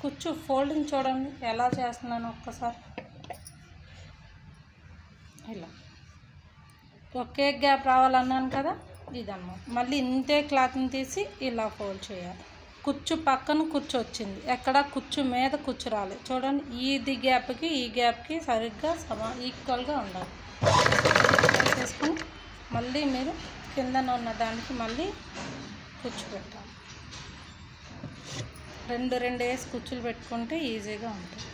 కుచ్చు ఫోల్డింగ్ చూడండి ఎలా చేస్తున్నాను ఒక్కసారి. ఇలా ఒకే గ్యాప్ రావాలన్నాను కదా, ఇదన్నమాట. మళ్ళీ ఇంతే క్లాత్ని తీసి ఇలా ఫోల్డ్ చేయాలి. కుచ్చు పక్కన కుచ్చు వచ్చింది, ఎక్కడ కుచ్చు మీద కుచ్చు రాలేదు చూడండి. ఇది గ్యాప్కి ఈ గ్యాప్కి సరిగ్గా ఈక్వల్గా ఉండాలి. తీసుకుని మళ్ళీ మీరు కిందన ఉన్న దానికి మళ్ళీ కుచ్చు పెట్టాలి. రెండు వేసి కుచ్చులు పెట్టుకుంటే ఈజీగా ఉంటుంది.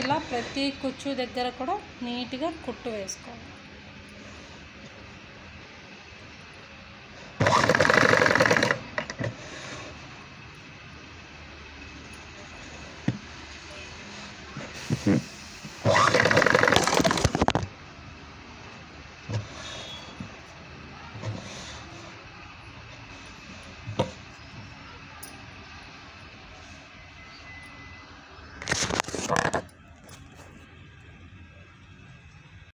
ఇలా ప్రతి కుచ్చు దగ్గర కూడా నీట్గా కుట్టు వేసుకోవాలి.